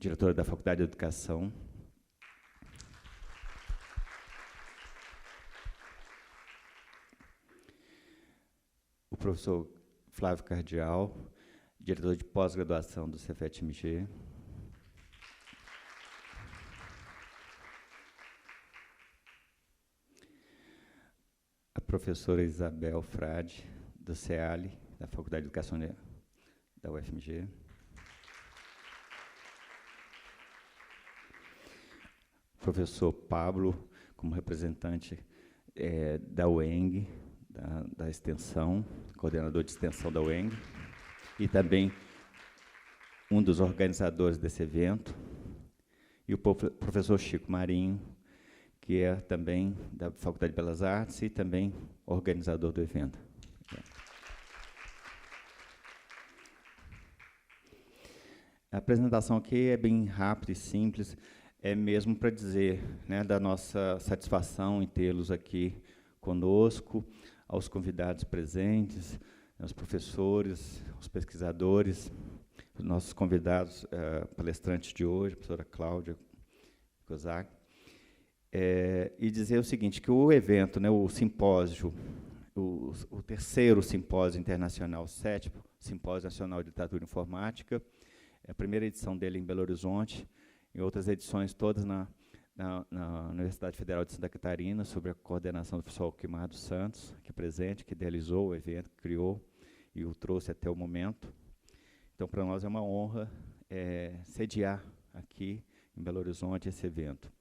diretora da Faculdade de Educação. O professor Flávio Cardial, diretor de pós-graduação do Cefet-MG. A professora Isabel Frade, do CEALI, da Faculdade de Educação da UFMG. O professor Pablo, como representante da UENG, da extensão, coordenador de extensão da UENG, e também um dos organizadores desse evento, e o professor Chico Marinho, que é também da Faculdade de Belas Artes e também organizador do evento. A apresentação aqui é bem rápida e simples, é mesmo para dizer, né, da nossa satisfação em tê-los aqui conosco, aos convidados presentes, aos professores, aos pesquisadores, os nossos convidados palestrantes de hoje, a professora Cláudia Kozak, e dizer o seguinte, que o evento, né, o simpósio, o terceiro simpósio internacional, o sétimo simpósio nacional de literatura informática, a primeira edição dele em Belo Horizonte, em outras edições todas na Universidade Federal de Santa Catarina, sob a coordenação do professor Alquimar dos Santos, aqui presente, que idealizou o evento, criou e o trouxe até o momento. Então, para nós é uma honra sediar aqui em Belo Horizonte esse evento.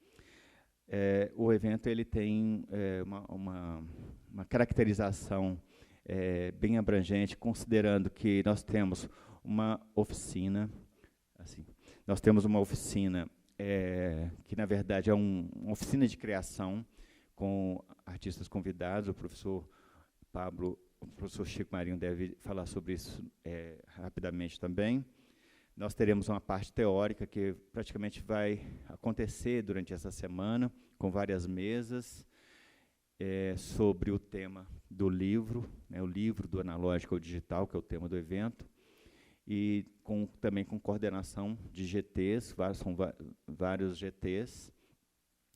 O evento ele tem uma caracterização bem abrangente, considerando que nós temos uma oficina, assim, nós temos uma oficina que, na verdade, é uma oficina de criação com artistas convidados. O professor Pablo, o professor Chico Marinho deve falar sobre isso rapidamente também. Nós teremos uma parte teórica que praticamente vai acontecer durante essa semana, com várias mesas, sobre o tema do livro, né, o livro do analógico ao digital, que é o tema do evento, e também com coordenação de GTs, são vários GTs,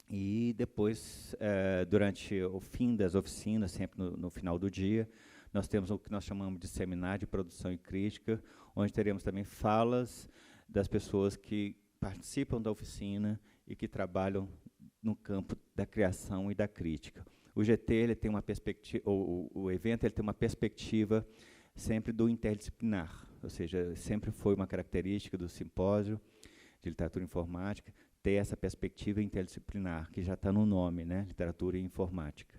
e depois, durante o fim das oficinas, sempre no final do dia, nós temos o que nós chamamos de seminário de produção e crítica, onde teremos também falas das pessoas que participam da oficina e que trabalham no campo da criação e da crítica. O GT ele tem uma perspectiva, o evento ele tem uma perspectiva sempre do interdisciplinar, ou seja, sempre foi uma característica do simpósio de literatura informática ter essa perspectiva interdisciplinar, que já está no nome, né, literatura e informática.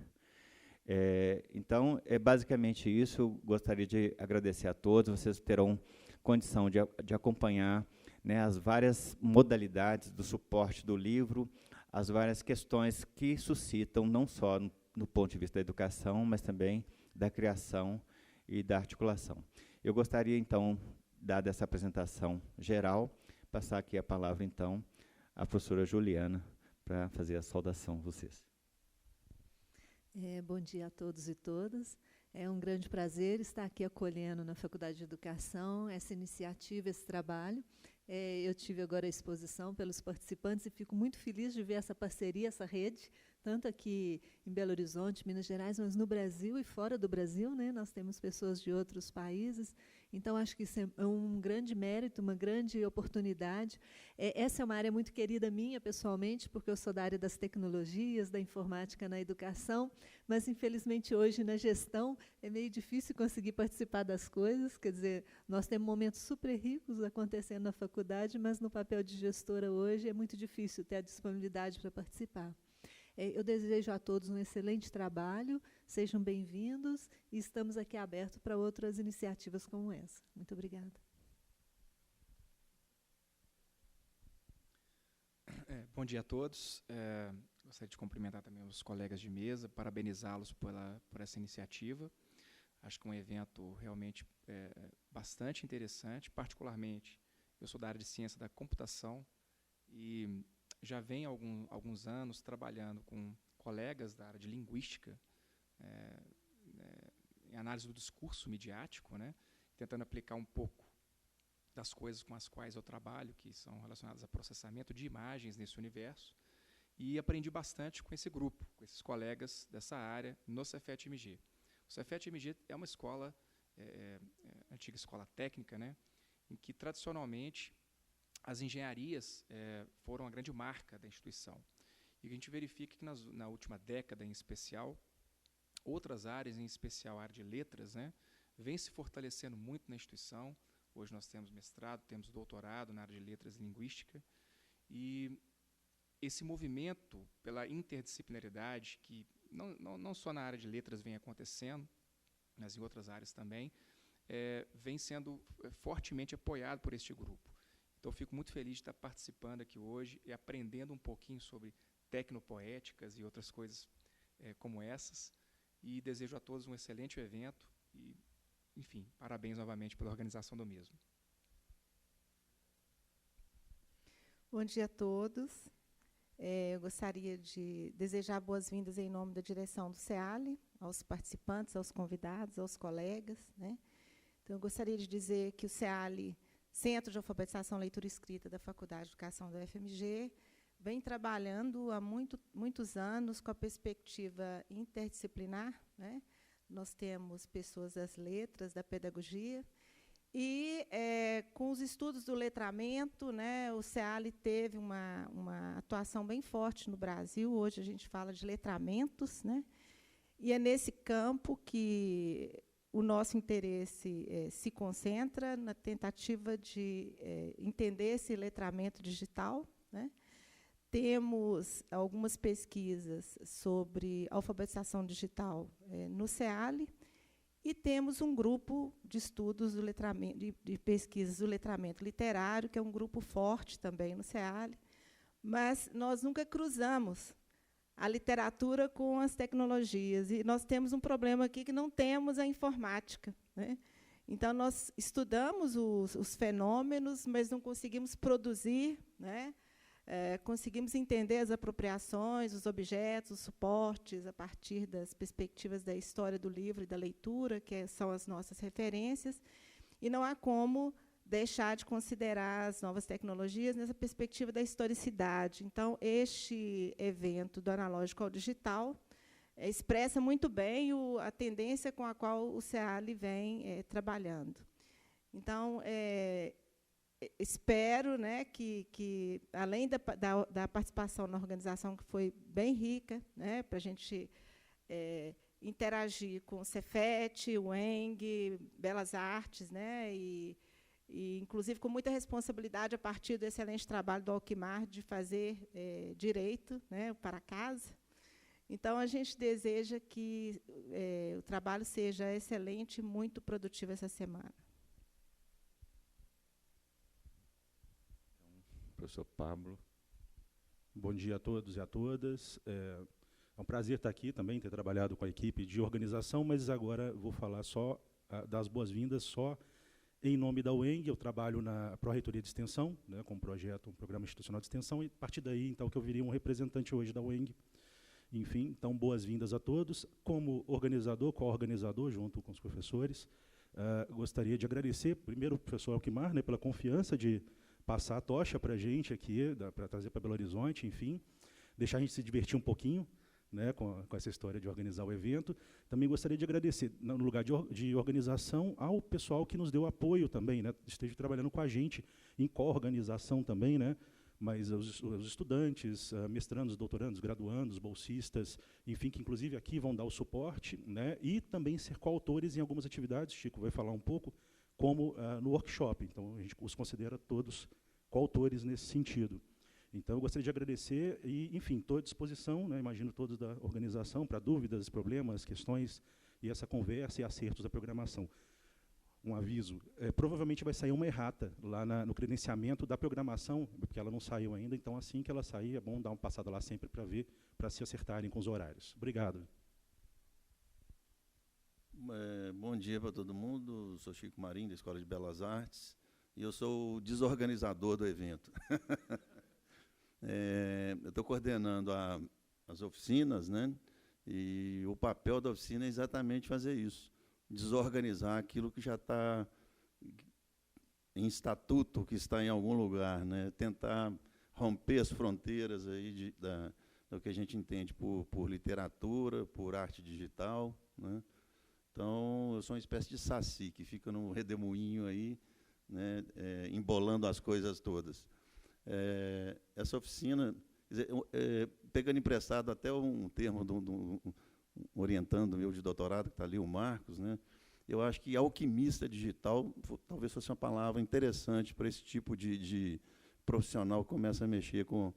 Então, é basicamente isso. Eu gostaria de agradecer a todos. Vocês terão condição de acompanhar, né, as várias modalidades do suporte do livro, as várias questões que suscitam, não só no ponto de vista da educação, mas também da criação e da articulação. Eu gostaria, então, dada essa apresentação geral, passar aqui a palavra, então, à professora Juliana, para fazer a saudação a vocês. Bom dia a todos e todas. É um grande prazer estar aqui acolhendo na Faculdade de Educação essa iniciativa, esse trabalho. Eu tive agora a exposição pelos participantes e fico muito feliz de ver essa parceria, essa rede, tanto aqui em Belo Horizonte, Minas Gerais, mas no Brasil e fora do Brasil, né? Nós temos pessoas de outros países. Então, acho que isso é um grande mérito, uma grande oportunidade. Essa é uma área muito querida minha, pessoalmente, porque eu sou da área das tecnologias, da informática na educação, mas, infelizmente, hoje, na gestão, é meio difícil conseguir participar das coisas. Quer dizer, nós temos momentos super ricos acontecendo na faculdade, mas, no papel de gestora hoje, é muito difícil ter a disponibilidade para participar. Eu desejo a todos um excelente trabalho, sejam bem-vindos e estamos aqui abertos para outras iniciativas como essa. Muito obrigada. Bom dia a todos. Gostaria de cumprimentar também os colegas de mesa, parabenizá-los por essa iniciativa. Acho que é um evento realmente bastante interessante, particularmente, eu sou da área de ciência da computação e já venho há alguns anos trabalhando com colegas da área de linguística, em análise do discurso midiático, né, tentando aplicar um pouco das coisas com as quais eu trabalho, que são relacionadas a processamento de imagens nesse universo, e aprendi bastante com esse grupo, com esses colegas dessa área no Cefet-MG. O Cefet-MG é uma escola, antiga escola técnica, né, em que tradicionalmente as engenharias foram a grande marca da instituição. E a gente verifica que na última década, em especial, outras áreas, em especial a área de letras, né, vem se fortalecendo muito na instituição. Hoje nós temos mestrado, temos doutorado na área de letras e linguística, e esse movimento pela interdisciplinaridade, que não só na área de letras vem acontecendo, mas em outras áreas também, vem sendo fortemente apoiado por este grupo. Então, fico muito feliz de estar participando aqui hoje e aprendendo um pouquinho sobre tecnopoéticas e outras coisas como essas, e desejo a todos um excelente evento e, enfim, parabéns novamente pela organização do mesmo. Bom dia a todos. Eu gostaria de desejar boas-vindas em nome da direção do CEALI, aos participantes, aos convidados, aos colegas, né? Então, eu gostaria de dizer que o CEALI, Centro de Alfabetização, Leitura e Escrita da Faculdade de Educação da UFMG, vem trabalhando há muitos anos com a perspectiva interdisciplinar, né? Nós temos pessoas das letras, da pedagogia, e com os estudos do letramento, né, o CEALI teve uma atuação bem forte no Brasil. Hoje a gente fala de letramentos, né, e é nesse campo que o nosso interesse se concentra, na tentativa de entender esse letramento digital, né. Temos algumas pesquisas sobre alfabetização digital no CEALI, e temos um grupo de estudos do letramento, de pesquisas do letramento literário, que é um grupo forte também no CEALI, mas nós nunca cruzamos a literatura com as tecnologias, e nós temos um problema aqui que não temos a informática, né? Então, nós estudamos os fenômenos, mas não conseguimos produzir, né? Conseguimos entender as apropriações, os objetos, os suportes, a partir das perspectivas da história do livro e da leitura, que são as nossas referências, e não há como deixar de considerar as novas tecnologias nessa perspectiva da historicidade. Então, este evento do analógico ao digital expressa muito bem a tendência com a qual o CEALI vem trabalhando. Então, espero, né, que além da participação na organização, que foi bem rica, né, para a gente interagir com o Cefet, o ENG, Belas Artes, né, e inclusive com muita responsabilidade a partir do excelente trabalho do Alquimar de fazer direito, né, para casa. Então, a gente deseja que o trabalho seja excelente e muito produtivo essa semana. Professor Pablo. Bom dia a todos e a todas. É um prazer estar aqui também, ter trabalhado com a equipe de organização, mas agora vou falar só das boas-vindas, só em nome da UENG. Eu trabalho na Pró-Reitoria de Extensão, né, com um programa institucional de extensão, e a partir daí, então, que eu viria um representante hoje da UENG. Enfim, então, boas-vindas a todos. Como organizador, co-organizador, junto com os professores, gostaria de agradecer, primeiro, ao professor Alquimar, né, pela confiança de passar a tocha para a gente aqui, para trazer para Belo Horizonte, enfim, deixar a gente se divertir um pouquinho, né, com essa história de organizar o evento. Também gostaria de agradecer, no lugar de organização, ao pessoal que nos deu apoio também, né, esteja trabalhando com a gente em co-organização também, né, mas os estudantes, mestrandos, doutorandos, graduandos, bolsistas, enfim, que inclusive aqui vão dar o suporte, né, e também ser coautores em algumas atividades, Chico vai falar um pouco, como no workshop. Então, a gente os considera todos coautores nesse sentido. Então, eu gostaria de agradecer e, enfim, estou à disposição, né, imagino todos da organização, para dúvidas, problemas, questões, e essa conversa e acertos da programação. Um aviso, provavelmente vai sair uma errata lá no credenciamento da programação, porque ela não saiu ainda, então, assim que ela sair, é bom dar uma passada lá sempre para ver, para se acertarem com os horários. Obrigado. Bom dia para todo mundo, sou Chico Marim, da Escola de Belas Artes, e eu sou o desorganizador do evento. Eu estou coordenando as oficinas, né, e o papel da oficina é exatamente fazer isso, desorganizar aquilo que já está em estatuto que está em algum lugar, né? Tentar romper as fronteiras aí do que a gente entende por literatura, por arte digital, né? Então, eu sou uma espécie de saci que fica num redemoinho aí, né, embolando as coisas todas. Essa oficina, quer dizer, pegando emprestado até um termo um orientando meu de doutorado, que está ali, o Marcos, né, eu acho que alquimista digital talvez fosse uma palavra interessante para esse tipo de profissional que começa a mexer com,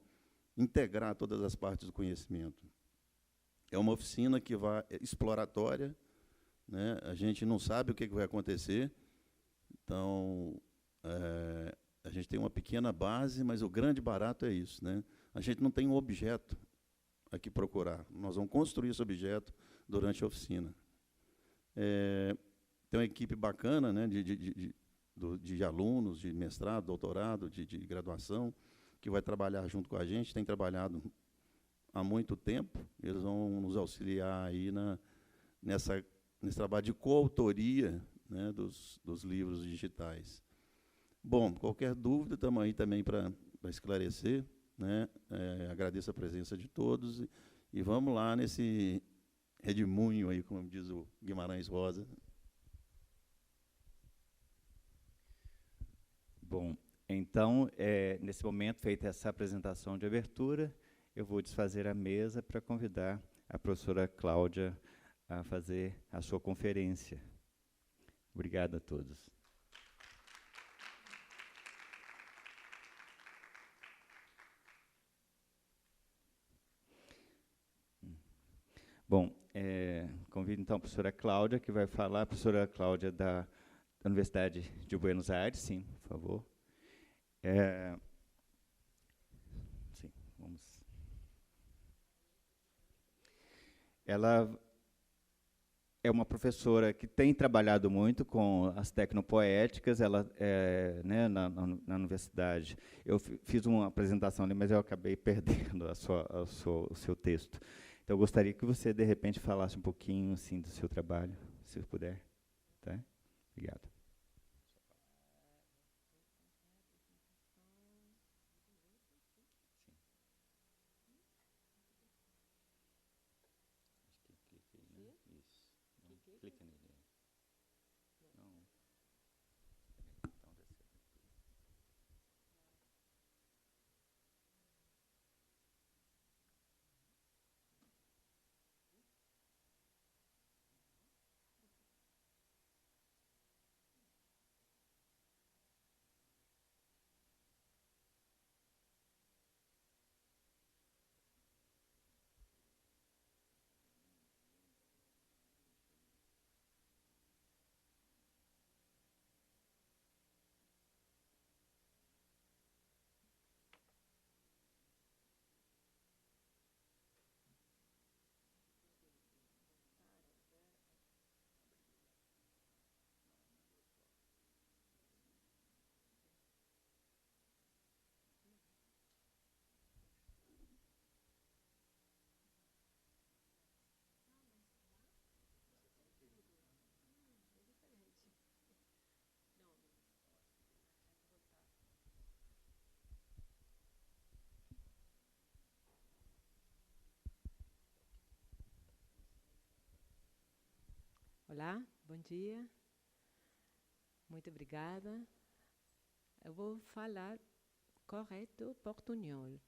integrar todas as partes do conhecimento. É uma oficina que vai exploratória, né, a gente não sabe o que vai acontecer, então, a gente tem uma pequena base, mas o grande barato é isso, né? A gente não tem um objeto a que procurar. Nós vamos construir esse objeto durante a oficina. Tem uma equipe bacana, né, de alunos, de mestrado, doutorado, de graduação, que vai trabalhar junto com a gente, tem trabalhado há muito tempo. Eles vão nos auxiliar aí nesse trabalho de coautoria, né, dos livros digitais. Bom, qualquer dúvida, estamos aí também para esclarecer, né? Agradeço a presença de todos e vamos lá nesse redemoinho aí, como diz o Guimarães Rosa. Bom, então, nesse momento, feita essa apresentação de abertura, eu vou desfazer a mesa para convidar a professora Cláudia a fazer a sua conferência. Obrigado a todos. Bom, convido então a professora Cláudia, que vai falar, a professora Cláudia da Universidade de Buenos Aires, sim, por favor. Sim, vamos. Ela é uma professora que tem trabalhado muito com as tecnopoéticas. Ela, né, na universidade, eu fiz uma apresentação ali, mas eu acabei perdendo o seu texto. Então, eu gostaria que você, de repente, falasse um pouquinho assim, do seu trabalho, se puder. Tá? Obrigado. Clica nele. Não. Então, desce. Olá, bom dia. Muito obrigada. Eu vou falar correto portunhol,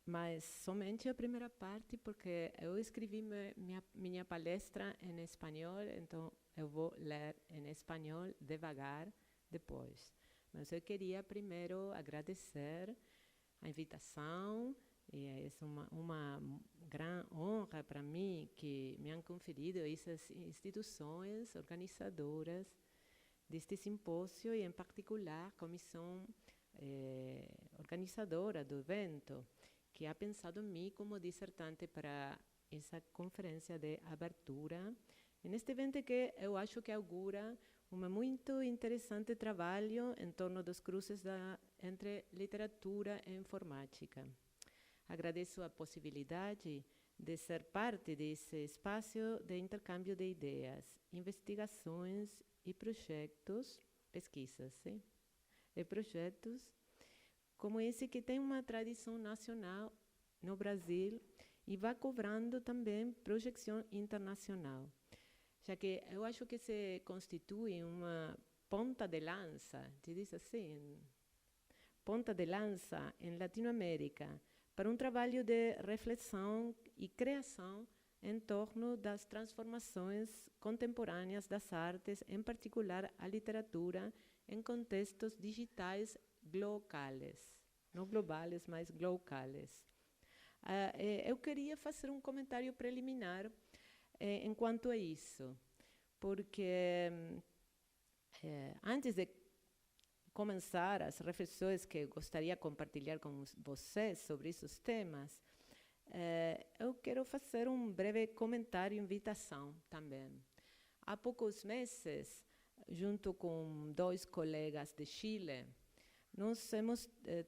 mas somente a primeira parte, porque eu escrevi minha palestra em espanhol, então eu vou ler em espanhol devagar depois. Mas eu queria primeiro agradecer a invitação. E é uma grande honra para mim que me han conferido essas instituições organizadoras deste simpósio e, em particular, a comissão organizadora do evento, que ha pensado em mim como dissertante para essa conferência de abertura, neste evento que eu acho que augura um muito interessante trabalho em torno dos cruzes entre literatura e informática. Agradeço a possibilidade de ser parte desse espaço de intercâmbio de ideias, investigações e projetos pesquisas, sim? E projetos como esse que tem uma tradição nacional no Brasil e vai cobrando também projeção internacional, já que eu acho que se constitui uma ponta de lança, se diz assim, ponta de lança em Latinoamérica para um trabalho de reflexão e criação em torno das transformações contemporâneas das artes, em particular a literatura, em contextos digitais locais, não globais, mas locais. Eu queria fazer um comentário preliminar enquanto a isso, porque antes de começar as reflexões que eu gostaria de compartilhar com vocês sobre esses temas, eu quero fazer um breve comentário e invitação também. Há poucos meses, junto com 2 colegas de Chile, nós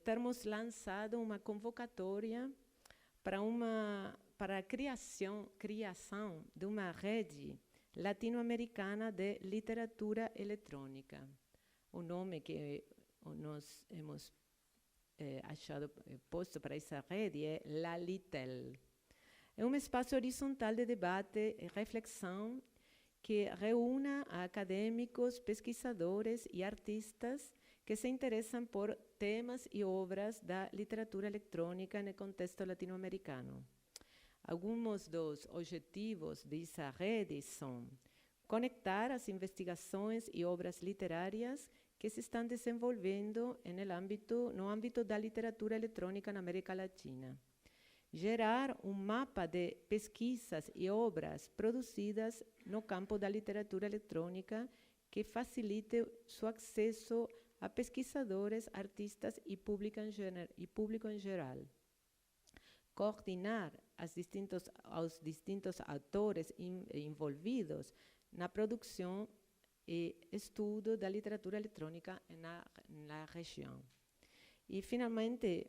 temos lançado uma convocatória para a criação de uma rede latino-americana de literatura eletrônica. O nome que nós hemos posto para essa rede é LALITEL. É um espaço horizontal de debate e reflexão que reúna acadêmicos, pesquisadores e artistas que se interessam por temas e obras da literatura eletrônica no contexto latino-americano. Alguns dos objetivos dessa rede são conectar as investigações e obras literárias que se estão desenvolvendo no âmbito da literatura eletrônica na América Latina, gerar um mapa de pesquisas e obras produzidas no campo da literatura eletrônica que facilite seu acesso a pesquisadores, artistas e público em geral. Coordenar os distintos atores envolvidos na produção e estudo da literatura eletrônica na região. E, finalmente,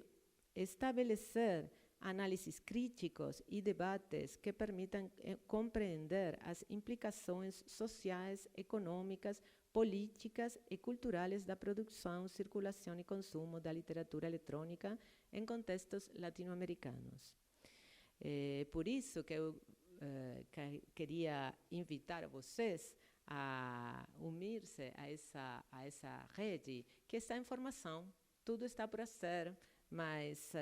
estabelecer análises críticos e debates que permitam compreender as implicações sociais, econômicas, políticas e culturais da produção, circulação e consumo da literatura eletrônica em contextos latino-americanos. Por isso que eu queria invitar vocês a unir-se a essa rede, que está em formação, tudo está por ser, mas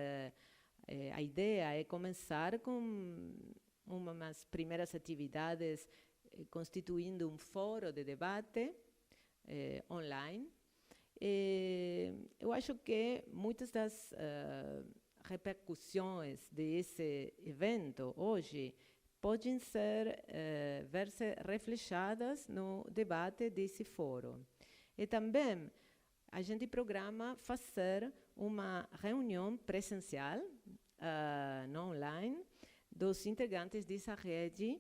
a ideia é começar com umas primeiras atividades constituindo um fórum de debate online. Eu acho que muitas das repercussões desse evento hoje podem ver-se refletidas no debate desse fórum. E também a gente programa fazer uma reunião presencial, no online, dos integrantes dessa rede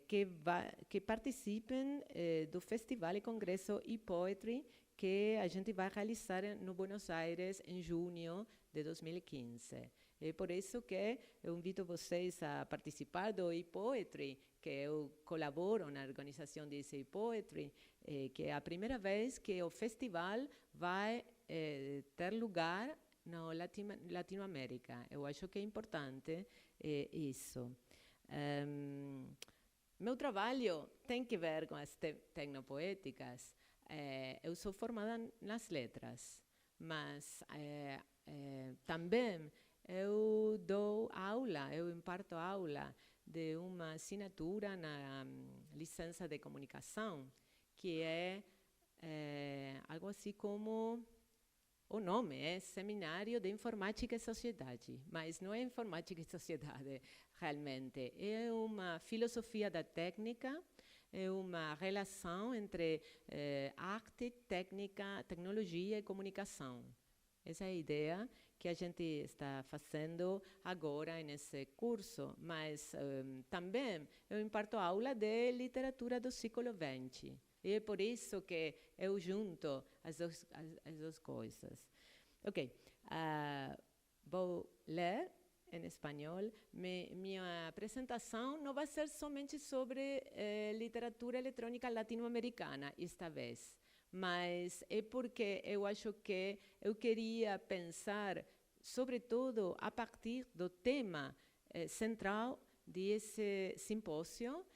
que participem do Festival e Congresso e-Poetry que a gente vai realizar no Buenos Aires em junho de 2015. É por isso que eu invito vocês a participar do e-Poetry, que eu colaboro na organização desse e-Poetry, que é a primeira vez que o festival vai ter lugar na Latinoamérica. Eu acho que é importante isso. Meu trabalho tem que ver com as tecnopoéticas. Eu sou formada nas letras, mas também eu dou aula, eu imparto aula de uma assinatura na licença de comunicação, que é algo assim como o nome é Seminário de Informática e Sociedade, mas não é Informática e Sociedade realmente, é uma filosofia da técnica, é uma relação entre arte, técnica, tecnologia e comunicação. Essa é a ideia que a gente está fazendo agora nesse curso, mas também eu imparto aula de literatura do século XX. E é por isso que eu junto as duas coisas. Ok, vou ler em espanhol. Minha apresentação não vai ser somente sobre literatura eletrônica latino-americana esta vez. mas é porque eu acho que eu queria pensar, sobretudo, a partir do tema central desse simpósio,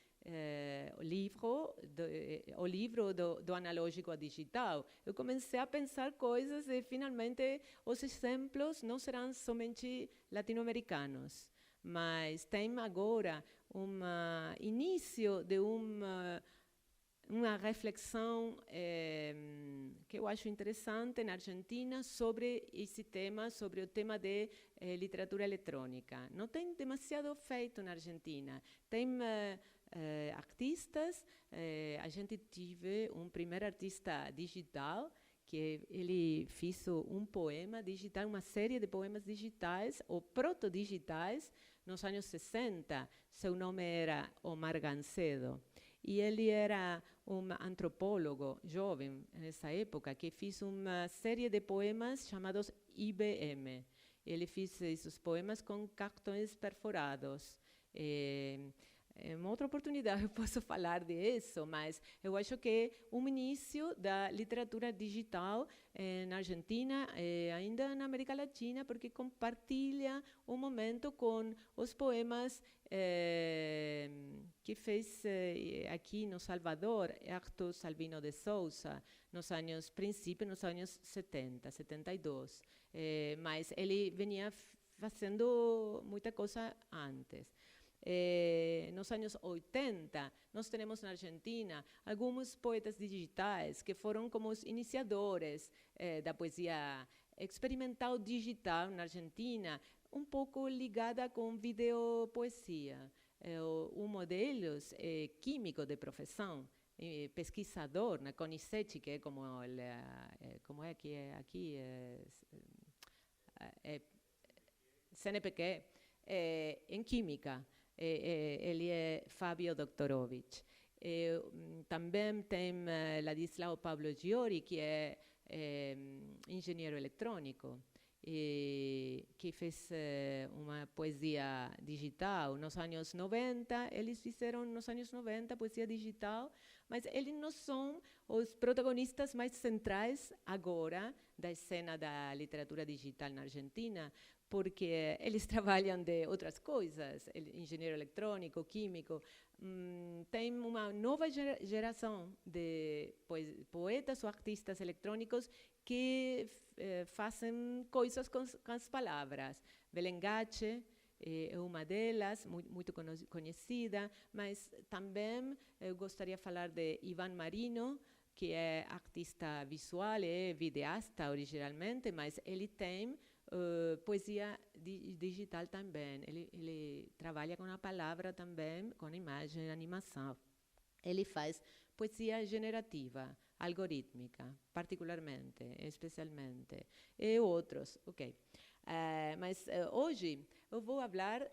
o livro do analógico a digital. Eu comecei a pensar coisas e, finalmente, os exemplos não serão somente latino-americanos, mas tem agora início de uma reflexão que eu acho interessante na Argentina sobre esse tema, sobre o tema de literatura eletrônica. Não tem demasiado feito na Argentina. Tem artistas, a gente teve primeiro artista digital, que ele fez poema digital, uma série de poemas digitais, ou proto-digitais, nos anos 60. Seu nome era Omar Gancedo. E ele era antropólogo jovem nessa época, que fez uma série de poemas chamados IBM. Ele fez esses poemas com cartões perfurados. Em outra oportunidade eu posso falar disso, mas eu acho que início da literatura digital na Argentina e ainda na América Latina, porque compartilha momento com os poemas que fez aqui no Salvador, Arthur Salvino de Souza, nos anos 70, 72. Mas ele vinha fazendo muita coisa antes. Nos anos 80, nós temos na Argentina alguns poetas digitais que foram como os iniciadores da poesia experimental digital na Argentina, pouco ligada com videopoesia. Deles é químico de profissão, pesquisador na CONICET, que é como é que é aqui? CNPq, em química. Ele é Fábio Doktorowicz. Também tem Ladislao Pablo Giori, que é engenheiro eletrônico, que fez uma poesia digital nos anos 90. Eles fizeram nos anos 90 poesia digital, mas eles não são os protagonistas mais centrais agora da cena da literatura digital na Argentina, porque eles trabalham de outras coisas, engenheiro eletrônico, químico. Tem uma nova geração de poetas ou artistas eletrônicos que fazem coisas com as palavras. Belén Gache é uma delas, muito conhecida, mas também eu gostaria de falar de Iván Marino, que é artista visual, é videasta originalmente, mas ele tem poesia digital também. Ele trabalha com a palavra também, com a imagem, animação. Ele faz poesia generativa, algorítmica, particularmente, especialmente, e outros. Ok. Mas hoje eu vou falar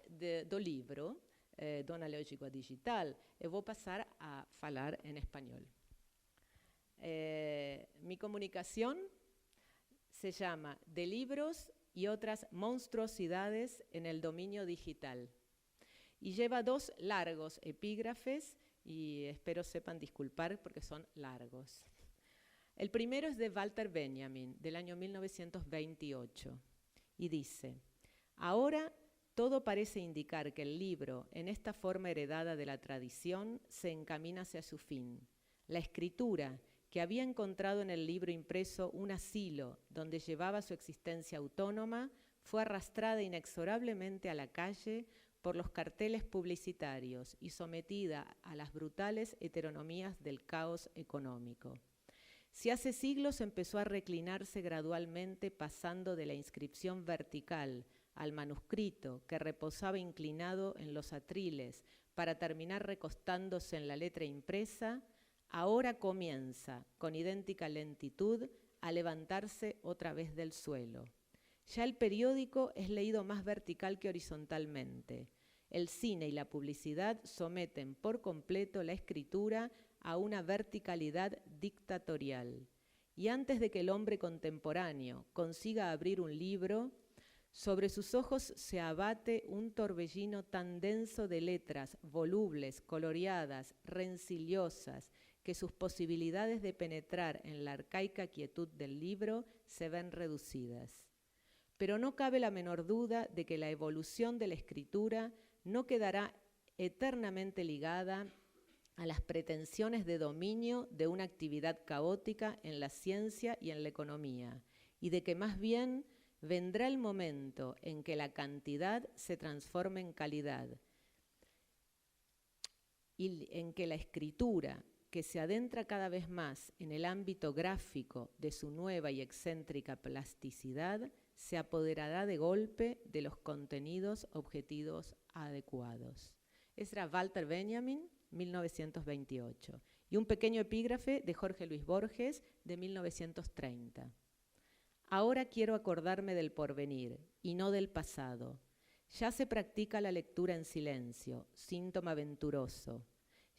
do livro do analógico a digital. Eu vou passar a falar em espanhol. Mi comunicación se llama De libros y otras monstruosidades en el dominio digital. Y lleva 2 largos epígrafes, y espero sepan disculpar porque son largos. El primero es de Walter Benjamin, del año 1928, y dice: ahora todo parece indicar que el libro, en esta forma heredada de la tradición, se encamina hacia su fin. La escritura, que había encontrado en el libro impreso un asilo donde llevaba su existencia autónoma, fue arrastrada inexorablemente a la calle por los carteles publicitarios y sometida a las brutales heteronomías del caos económico. Si hace siglos empezó a reclinarse gradualmente, pasando de la inscripción vertical al manuscrito que reposaba inclinado en los atriles para terminar recostándose en la letra impresa, ahora comienza, con idéntica lentitud, a levantarse otra vez del suelo. Ya el periódico es leído más vertical que horizontalmente. El cine y la publicidad someten por completo la escritura a una verticalidad dictatorial. Y antes de que el hombre contemporáneo consiga abrir un libro, sobre sus ojos se abate un torbellino tan denso de letras volubles, coloreadas, rencillosas, que sus posibilidades de penetrar en la arcaica quietud del libro se ven reducidas. Pero no cabe la menor duda de que la evolución de la escritura no quedará eternamente ligada a las pretensiones de dominio de una actividad caótica en la ciencia y en la economía, y de que más bien vendrá el momento en que la cantidad se transforme en calidad, y en que la escritura, que se adentra cada vez más en el ámbito gráfico de su nueva y excéntrica plasticidad, se apoderará de golpe de los contenidos objetivos adecuados. Ese era Walter Benjamin, 1928, y un pequeño epígrafe de Jorge Luis Borges, de 1930. Ahora quiero acordarme del porvenir, y no del pasado. Ya se practica la lectura en silencio, síntoma venturoso.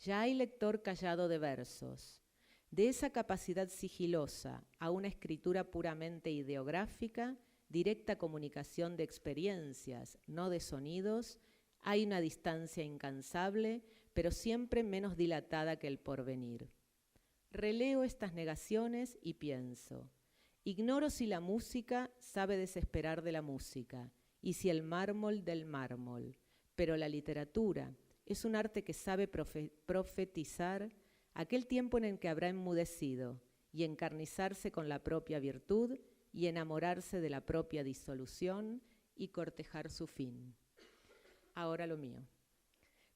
Ya hay lector callado de versos. De esa capacidad sigilosa a una escritura puramente ideográfica, directa comunicación de experiencias, no de sonidos, hay una distancia incansable, pero siempre menos dilatada que el porvenir. Releo estas negaciones y pienso, ignoro si la música sabe desesperar de la música, y si el mármol del mármol, pero la literatura es un arte que sabe profetizar aquel tiempo en el que habrá enmudecido y encarnizarse con la propia virtud y enamorarse de la propia disolución y cortejar su fin. Ahora lo mío.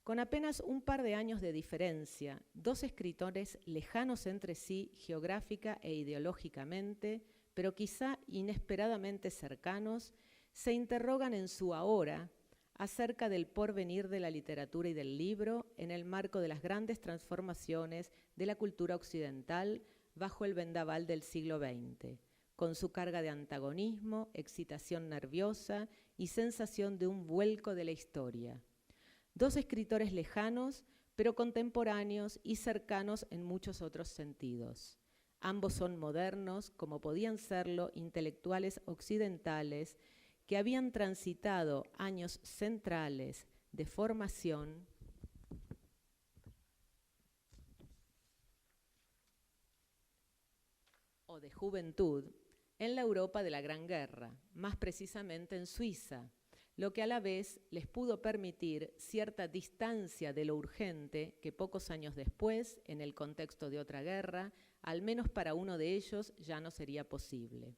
Con apenas un par de años de diferencia, dos escritores lejanos entre sí geográfica e ideológicamente, pero quizá inesperadamente cercanos, se interrogan en su ahora acerca del porvenir de la literatura y del libro en el marco de las grandes transformaciones de la cultura occidental bajo el vendaval del siglo XX, con su carga de antagonismo, excitación nerviosa y sensación de un vuelco de la historia. Dos escritores lejanos, pero contemporáneos y cercanos en muchos otros sentidos. Ambos son modernos, como podían serlo intelectuales occidentales que habían transitado años centrales de formación o de juventud en la Europa de la Gran Guerra, más precisamente en Suiza, lo que a la vez les pudo permitir cierta distancia de lo urgente que pocos años después, en el contexto de otra guerra, al menos para uno de ellos ya no sería posible.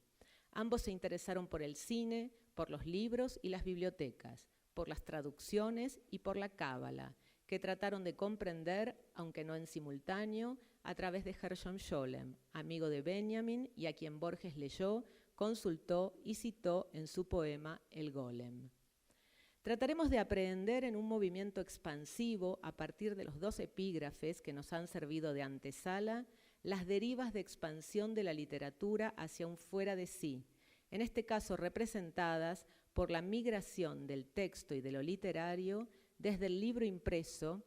Ambos se interesaron por el cine, por los libros y las bibliotecas, por las traducciones y por la cábala, que trataron de comprender, aunque no en simultáneo, a través de Gershom Scholem, amigo de Benjamin y a quien Borges leyó, consultó y citó en su poema El Golem. Trataremos de aprender en un movimiento expansivo, a partir de los dos epígrafes que nos han servido de antesala, las derivas de expansión de la literatura hacia un fuera de sí, en este caso representadas por la migración del texto y de lo literario desde el libro impreso,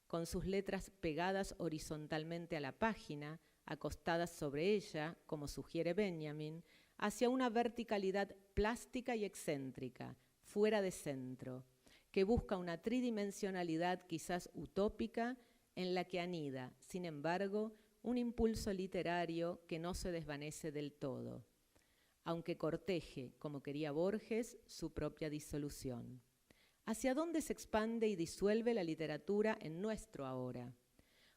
con sus letras pegadas horizontalmente a la página, acostadas sobre ella, como sugiere Benjamin, hacia una verticalidad plástica y excéntrica, fuera de centro, que busca una tridimensionalidad quizás utópica en la que anida, sin embargo, un impulso literario que no se desvanece del todo, aunque corteje, como quería Borges, su propia disolución. ¿Hacia dónde se expande y disuelve la literatura en nuestro ahora?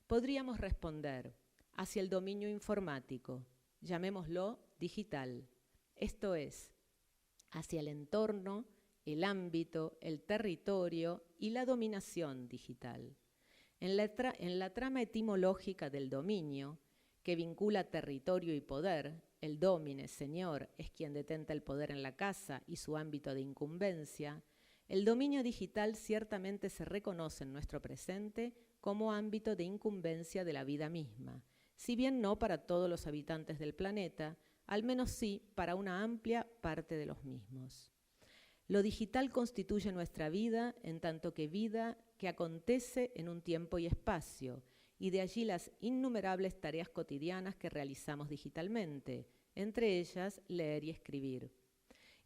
Podríamos responder, hacia el dominio informático, llamémoslo digital, esto es, hacia el entorno, el ámbito, el territorio y la dominación digital. En la trama etimológica del dominio, que vincula territorio y poder, el domine, señor, es quien detenta el poder en la casa y su ámbito de incumbencia, el dominio digital ciertamente se reconoce en nuestro presente como ámbito de incumbencia de la vida misma, si bien no para todos los habitantes del planeta, al menos sí para una amplia parte de los mismos. Lo digital constituye nuestra vida en tanto que vida que acontece en un tiempo y espacio, y de allí las innumerables tareas cotidianas que realizamos digitalmente, entre ellas leer y escribir.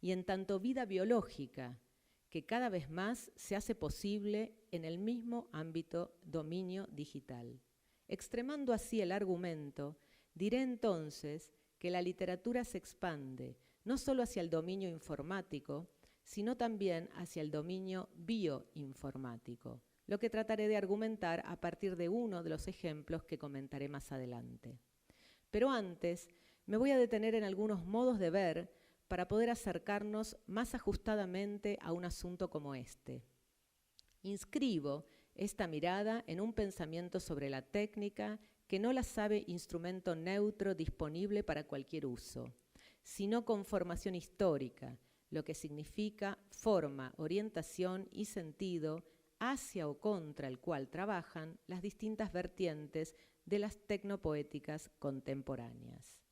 Y en tanto vida biológica, que cada vez más se hace posible en el mismo ámbito dominio digital. Extremando así el argumento, diré entonces que la literatura se expande no solo hacia el dominio informático, sino también hacia el dominio bioinformático, lo que trataré de argumentar a partir de uno de los ejemplos que comentaré más adelante. Pero antes, me voy a detener en algunos modos de ver para poder acercarnos más ajustadamente a un asunto como este. Inscribo esta mirada en un pensamiento sobre la técnica que no la sabe instrumento neutro disponible para cualquier uso, sino con formación histórica, lo que significa forma, orientación y sentido hacia o contra el cual trabajan las distintas vertientes de las tecnopoéticas contemporáneas.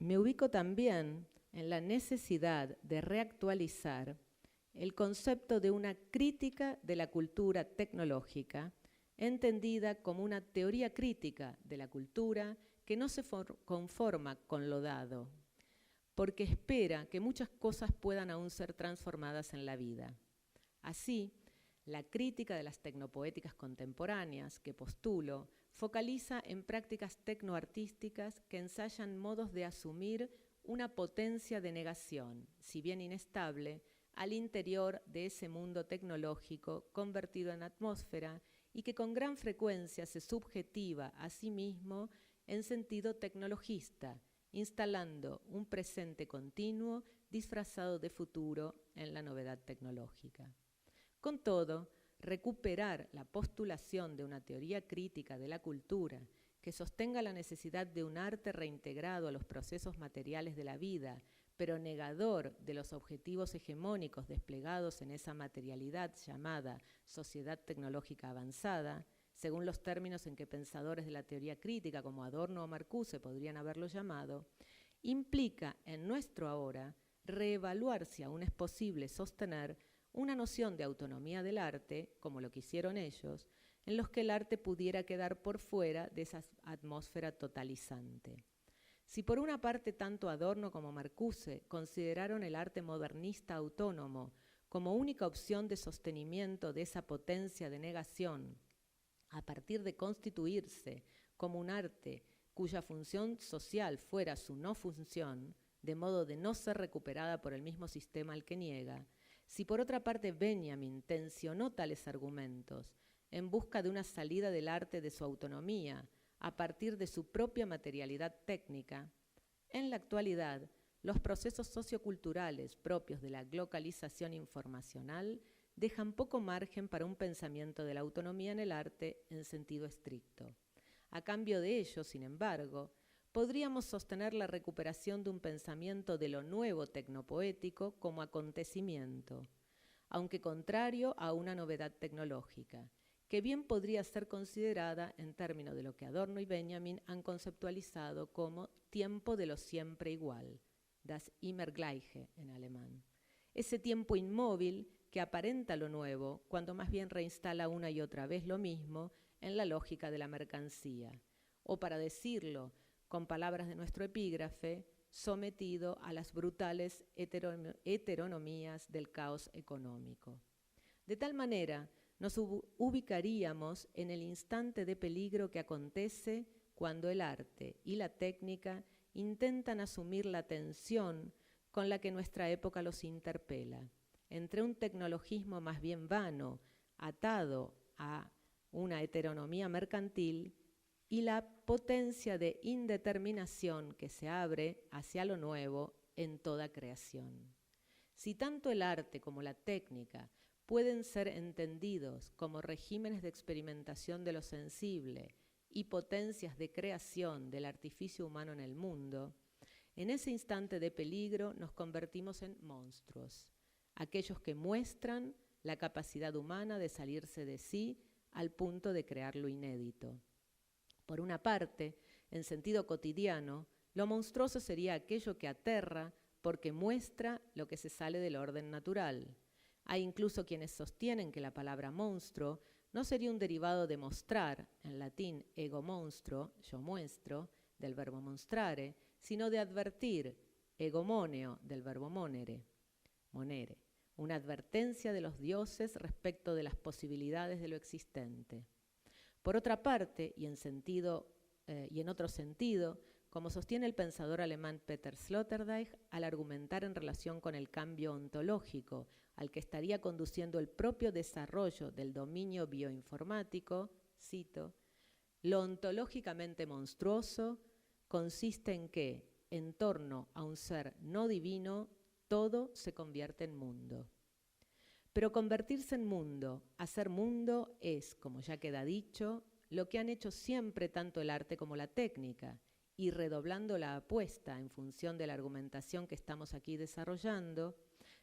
Me ubico también en la necesidad de reactualizar el concepto de una crítica de la cultura tecnológica, entendida como una teoría crítica de la cultura que no se conforma con lo dado, porque espera que muchas cosas puedan aún ser transformadas en la vida. Así, la crítica de las tecnopoéticas contemporáneas que postulo focaliza en prácticas tecnoartísticas que ensayan modos de asumir una potencia de negación, si bien inestable, al interior de ese mundo tecnológico convertido en atmósfera y que con gran frecuencia se subjetiva a sí mismo en sentido tecnologista, instalando un presente continuo disfrazado de futuro en la novedad tecnológica. Con todo, recuperar la postulación de una teoría crítica de la cultura que sostenga la necesidad de un arte reintegrado a los procesos materiales de la vida, pero negador de los objetivos hegemónicos desplegados en esa materialidad llamada sociedad tecnológica avanzada, según los términos en que pensadores de la teoría crítica como Adorno o Marcuse podrían haberlo llamado, implica en nuestro ahora reevaluar si aún es posible sostener una noción de autonomía del arte, como lo que hicieron ellos, en los que el arte pudiera quedar por fuera de esa atmósfera totalizante. Si por una parte tanto Adorno como Marcuse consideraron el arte modernista autónomo como única opción de sostenimiento de esa potencia de negación, a partir de constituirse como un arte cuya función social fuera su no función, de modo de no ser recuperada por el mismo sistema al que niega, si por otra parte Benjamin tensionó tales argumentos en busca de una salida del arte de su autonomía a partir de su propia materialidad técnica, en la actualidad los procesos socioculturales propios de la globalización informacional dejan poco margen para un pensamiento de la autonomía en el arte en sentido estricto. A cambio de ello, sin embargo, podríamos sostener la recuperación de un pensamiento de lo nuevo tecnopoético como acontecimiento, aunque contrario a una novedad tecnológica, que bien podría ser considerada en términos de lo que Adorno y Benjamin han conceptualizado como tiempo de lo siempre igual, das Immergleiche en alemán. Ese tiempo inmóvil que aparenta lo nuevo, cuando más bien reinstala una y otra vez lo mismo en la lógica de la mercancía, o para decirlo con palabras de nuestro epígrafe, sometido a las brutales heteronomías del caos económico. De tal manera, nos ubicaríamos en el instante de peligro que acontece cuando el arte y la técnica intentan asumir la tensión con la que nuestra época los interpela, entre un tecnologismo más bien vano, atado a una heteronomía mercantil, y la potencia de indeterminación que se abre hacia lo nuevo en toda creación. Si tanto el arte como la técnica pueden ser entendidos como regímenes de experimentación de lo sensible y potencias de creación del artificio humano en el mundo, en ese instante de peligro nos convertimos en monstruos, aquellos que muestran la capacidad humana de salirse de sí al punto de crear lo inédito. Por una parte, en sentido cotidiano, lo monstruoso sería aquello que aterra porque muestra lo que se sale del orden natural. Hay incluso quienes sostienen que la palabra monstruo no sería un derivado de mostrar, en latín ego monstruo, yo muestro, del verbo monstrare, sino de advertir, ego moneo, del verbo monere, una advertencia de los dioses respecto de las posibilidades de lo existente. Por otra parte, y en otro sentido, como sostiene el pensador alemán Peter Sloterdijk, al argumentar en relación con el cambio ontológico al que estaría conduciendo el propio desarrollo del dominio bioinformático, cito, lo ontológicamente monstruoso consiste en que, en torno a un ser no divino, todo se convierte en mundo. Pero convertirse en mundo, hacer mundo, es, como ya queda dicho, lo que han hecho siempre tanto el arte como la técnica, y redoblando la apuesta en función de la argumentación que estamos aquí desarrollando,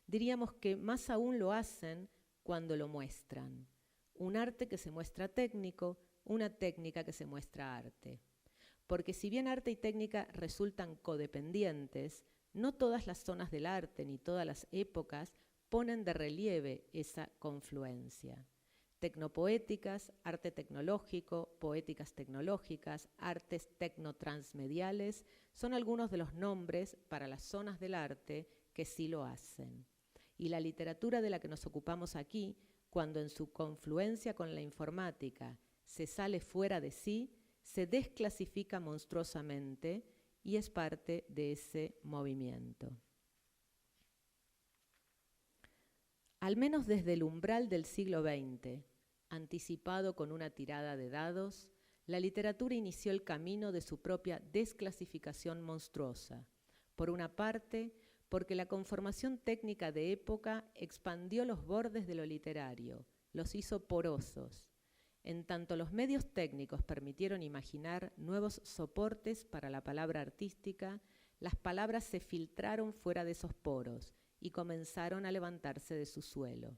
diríamos que más aún lo hacen cuando lo muestran. Un arte que se muestra técnico, una técnica que se muestra arte. Porque si bien arte y técnica resultan codependientes, no todas las zonas del arte ni todas las épocas ponen de relieve esa confluencia. Tecnopoéticas, arte tecnológico, poéticas tecnológicas, artes tecnotransmediales son algunos de los nombres para las zonas del arte que sí lo hacen. Y la literatura de la que nos ocupamos aquí, cuando en su confluencia con la informática se sale fuera de sí, se desclasifica monstruosamente y es parte de ese movimiento. Al menos desde el umbral del siglo XX, anticipado con una tirada de dados, la literatura inició el camino de su propia desclasificación monstruosa. Por una parte, porque la conformación técnica de época expandió los bordes de lo literario, los hizo porosos. En tanto los medios técnicos permitieron imaginar nuevos soportes para la palabra artística, las palabras se filtraron fuera de esos poros y comenzaron a levantarse de su suelo.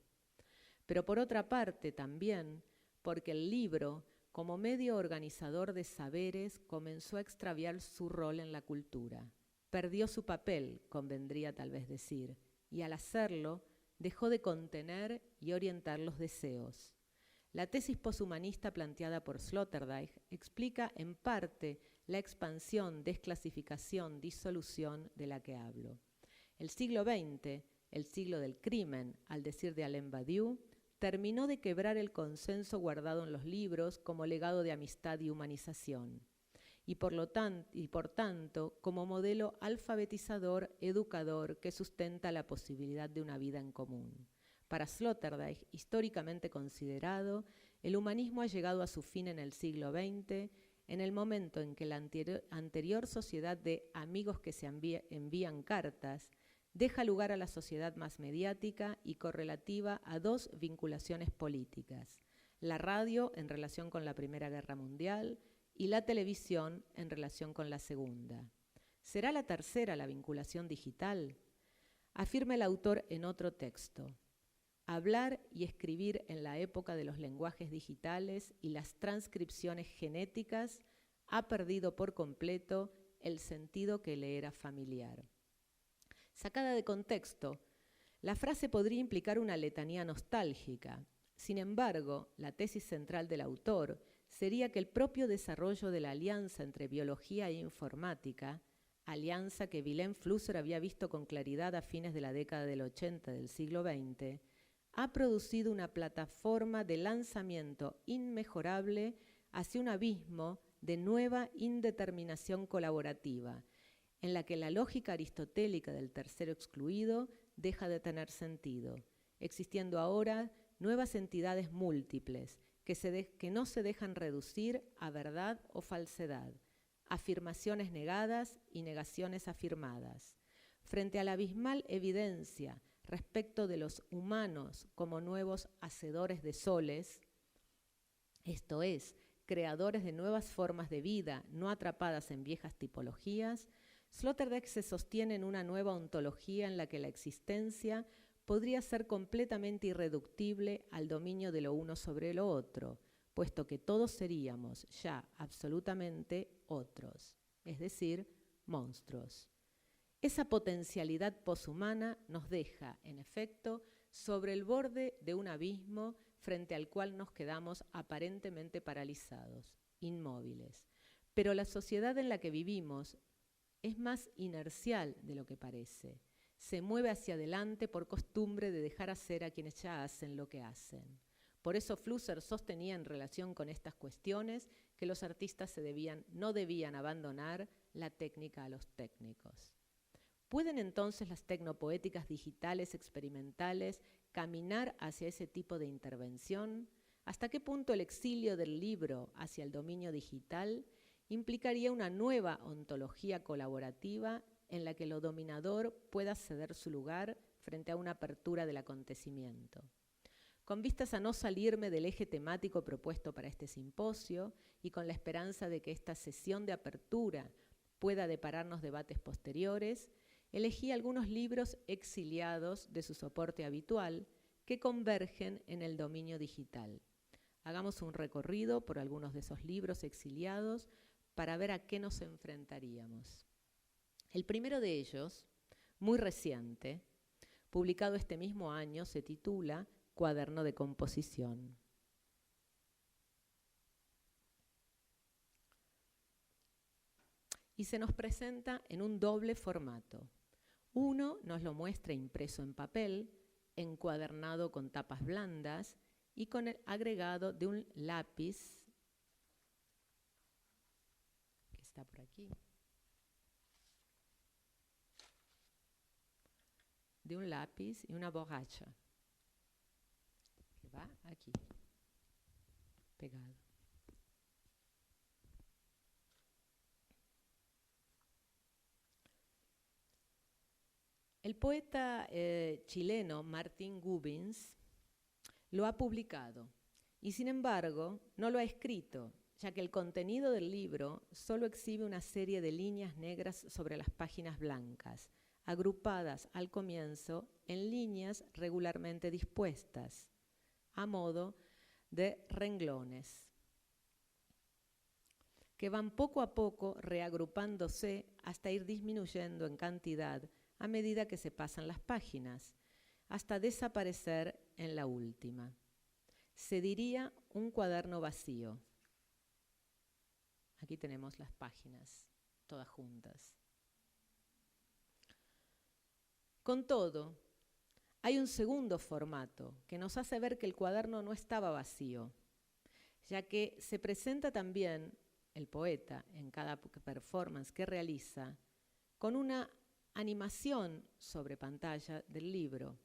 Pero por otra parte también, porque el libro, como medio organizador de saberes, comenzó a extraviar su rol en la cultura. Perdió su papel, convendría tal vez decir, y al hacerlo, dejó de contener y orientar los deseos. La tesis poshumanista planteada por Sloterdijk explica en parte la expansión, desclasificación, disolución de la que hablo. El siglo XX, el siglo del crimen, al decir de Alain Badiou, terminó de quebrar el consenso guardado en los libros como legado de amistad y humanización, y por tanto como modelo alfabetizador, educador que sustenta la posibilidad de una vida en común. Para Sloterdijk, históricamente considerado, el humanismo ha llegado a su fin en el siglo XX, en el momento en que la anterior sociedad de amigos que se envían cartas deja lugar a la sociedad más mediática y correlativa a dos vinculaciones políticas: la radio en relación con la Primera Guerra Mundial y la televisión en relación con la Segunda. ¿Será la tercera la vinculación digital? Afirma el autor en otro texto. Hablar y escribir en la época de los lenguajes digitales y las transcripciones genéticas ha perdido por completo el sentido que le era familiar. Sacada de contexto, la frase podría implicar una letanía nostálgica. Sin embargo, la tesis central del autor sería que el propio desarrollo de la alianza entre biología e informática, alianza que Wilhelm Flusser había visto con claridad a fines de la década del 80 del siglo XX, ha producido una plataforma de lanzamiento inmejorable hacia un abismo de nueva indeterminación colaborativa, en la que la lógica aristotélica del tercero excluido deja de tener sentido, existiendo ahora nuevas entidades múltiples que no se dejan reducir a verdad o falsedad, afirmaciones negadas y negaciones afirmadas. Frente a la abismal evidencia respecto de los humanos como nuevos hacedores de soles, esto es, creadores de nuevas formas de vida no atrapadas en viejas tipologías, Sloterdijk se sostiene en una nueva ontología en la que la existencia podría ser completamente irreductible al dominio de lo uno sobre lo otro, puesto que todos seríamos ya absolutamente otros, es decir, monstruos. Esa potencialidad poshumana nos deja, en efecto, sobre el borde de un abismo frente al cual nos quedamos aparentemente paralizados, inmóviles. Pero la sociedad en la que vivimos es más inercial de lo que parece. Se mueve hacia adelante por costumbre de dejar hacer a quienes ya hacen lo que hacen. Por eso Flusser sostenía en relación con estas cuestiones que los artistas no debían abandonar la técnica a los técnicos. ¿Pueden entonces las tecnopoéticas digitales experimentales caminar hacia ese tipo de intervención? ¿Hasta qué punto el exilio del libro hacia el dominio digital implicaría una nueva ontología colaborativa en la que lo dominador pueda ceder su lugar frente a una apertura del acontecimiento? Con vistas a no salirme del eje temático propuesto para este simposio y con la esperanza de que esta sesión de apertura pueda depararnos debates posteriores, elegí algunos libros exiliados de su soporte habitual que convergen en el dominio digital. Hagamos un recorrido por algunos de esos libros exiliados para ver a qué nos enfrentaríamos. El primero de ellos, muy reciente, publicado este mismo año, se titula Cuaderno de composición. Y se nos presenta en un doble formato. Uno nos lo muestra impreso en papel, encuadernado con tapas blandas y con el agregado de un lápiz, que está por aquí, de un lápiz y una borracha, que va aquí, pegado. El poeta chileno Martín Gubins lo ha publicado y, sin embargo, no lo ha escrito, ya que el contenido del libro solo exhibe una serie de líneas negras sobre las páginas blancas, agrupadas al comienzo en líneas regularmente dispuestas, a modo de renglones, que van poco a poco reagrupándose hasta ir disminuyendo en cantidad a medida que se pasan las páginas, hasta desaparecer en la última. Se diría un cuaderno vacío. Aquí tenemos las páginas, todas juntas. Con todo, hay un segundo formato que nos hace ver que el cuaderno no estaba vacío, ya que se presenta también el poeta en cada performance que realiza con una animación sobre pantalla del libro.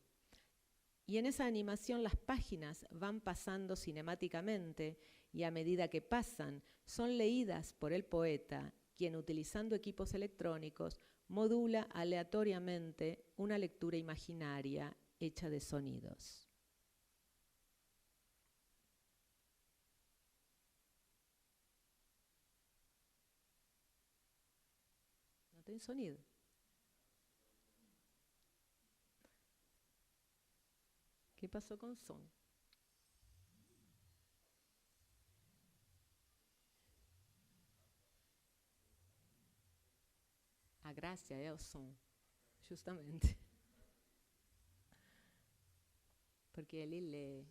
Y en esa animación las páginas van pasando cinemáticamente y a medida que pasan son leídas por el poeta, quien utilizando equipos electrónicos modula aleatoriamente una lectura imaginaria hecha de sonidos. ¿No tem sonido? ¿Qué pasó con som? A graça é o som, justamente. Porque ele lê,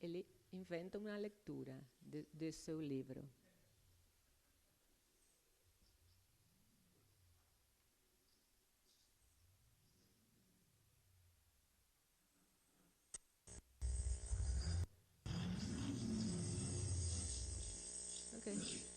ele inventa uma leitura de seu livro. Okay.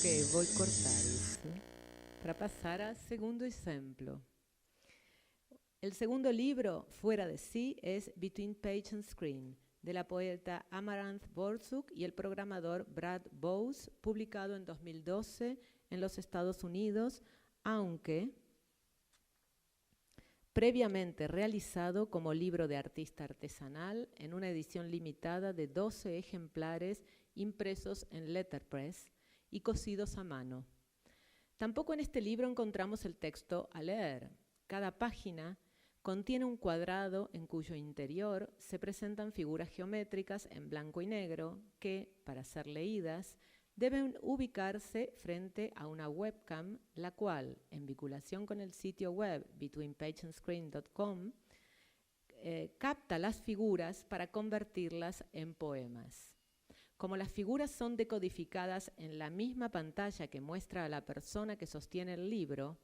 Ok, voy a cortar eso para pasar al segundo ejemplo. El segundo libro, fuera de sí, es Between Page and Screen, de la poeta Amaranth Borsuk y el programador Brad Bowes, publicado en 2012 en los Estados Unidos, aunque previamente realizado como libro de artista artesanal en una edición limitada de 12 ejemplares impresos en letterpress y cosidos a mano. Tampoco en este libro encontramos el texto a leer. Cada página contiene un cuadrado en cuyo interior se presentan figuras geométricas en blanco y negro que, para ser leídas, deben ubicarse frente a una webcam, la cual, en vinculación con el sitio web betweenpageandscreen.com, capta las figuras para convertirlas en poemas. Como las figuras son decodificadas en la misma pantalla que muestra a la persona que sostiene el libro,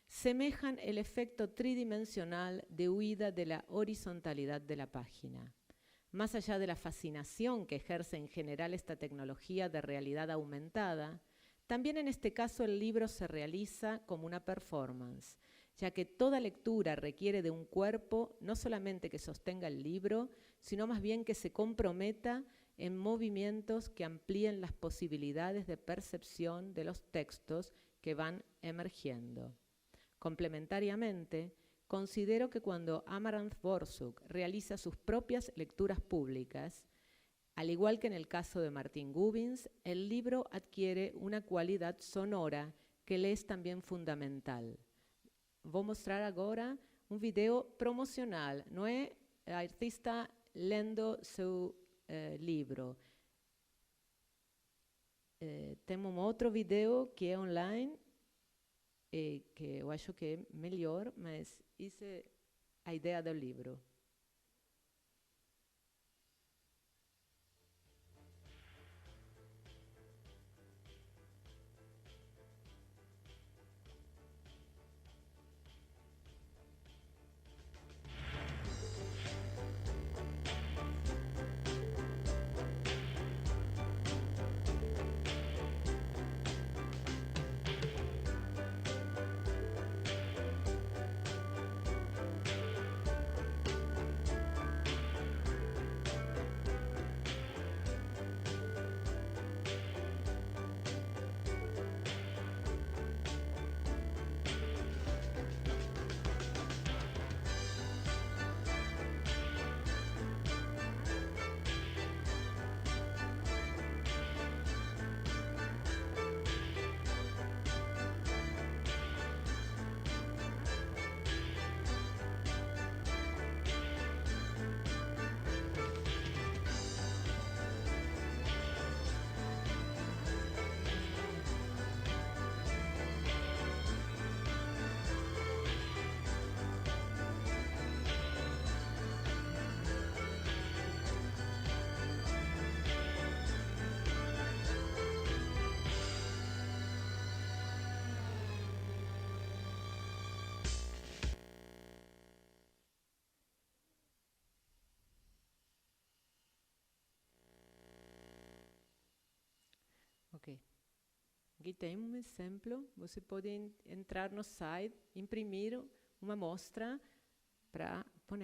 semejan el efecto tridimensional de huida de la horizontalidad de la página. Más allá de la fascinación que ejerce en general esta tecnología de realidad aumentada, también en este caso el libro se realiza como una performance, ya que toda lectura requiere de un cuerpo no solamente que sostenga el libro, sino más bien que se comprometa en movimientos que amplíen las posibilidades de percepción de los textos que van emergiendo. Complementariamente, considero que cuando Amaranth Borsuk realiza sus propias lecturas públicas, al igual que en el caso de Martin Gubbins, el libro adquiere una cualidad sonora que le es también fundamental. Voy a mostrar ahora un video promocional, no es el artista lendo su libro. Tenemos otro video que es online, que eu acho que é melhor, mas isso é a ideia do livro. Ok. Aqui tem um exemplo. Você pode entrar no site, imprimir uma amostra para pôr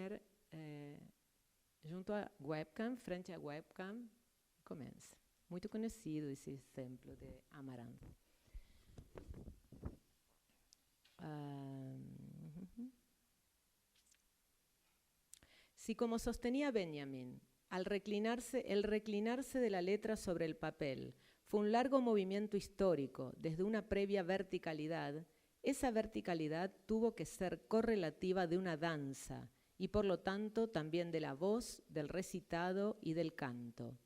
junto à webcam, frente à webcam, e começa. Muito conhecido esse exemplo de Amaranth. Si como sostenía Benjamin, el reclinarse de la letra sobre el papel fue un largo movimiento histórico desde una previa verticalidad, esa verticalidad tuvo que ser correlativa de una danza y por lo tanto también de la voz, del recitado y del canto.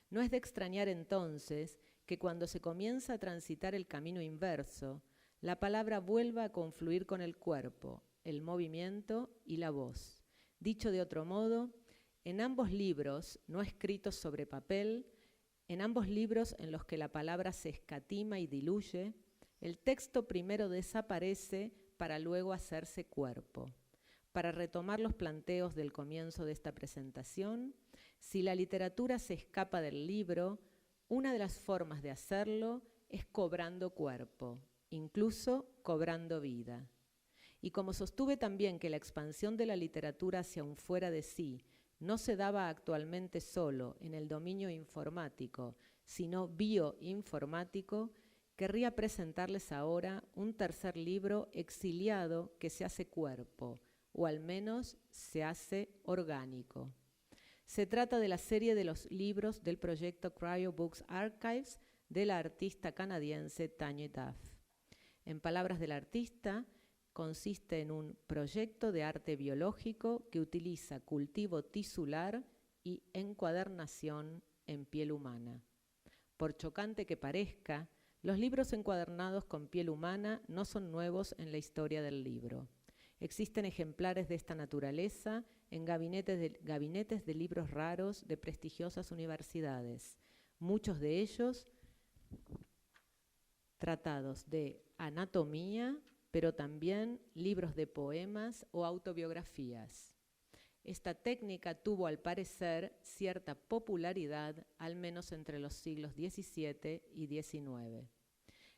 No es de extrañar entonces que cuando se comienza a transitar el camino inverso, la palabra vuelva a confluir con el cuerpo, el movimiento y la voz. Dicho de otro modo, en ambos libros, no escritos sobre papel, en ambos libros en los que la palabra se escatima y diluye, el texto primero desaparece para luego hacerse cuerpo. Para retomar los planteos del comienzo de esta presentación, si la literatura se escapa del libro, una de las formas de hacerlo es cobrando cuerpo, incluso cobrando vida. Y como sostuve también que la expansión de la literatura hacia un fuera de sí no se daba actualmente solo en el dominio informático, sino bioinformático, querría presentarles ahora un tercer libro exiliado que se hace cuerpo, o al menos se hace orgánico. Se trata de la serie de los libros del proyecto Cryo Books Archives de la artista canadiense Tanya Duff. En palabras del artista, consiste en un proyecto de arte biológico que utiliza cultivo tisular y encuadernación en piel humana. Por chocante que parezca, los libros encuadernados con piel humana no son nuevos en la historia del libro. Existen ejemplares de esta naturaleza en gabinetes de libros raros de prestigiosas universidades, muchos de ellos tratados de anatomía, pero también libros de poemas o autobiografías. Esta técnica tuvo, al parecer, cierta popularidad, al menos entre los siglos XVII y XIX.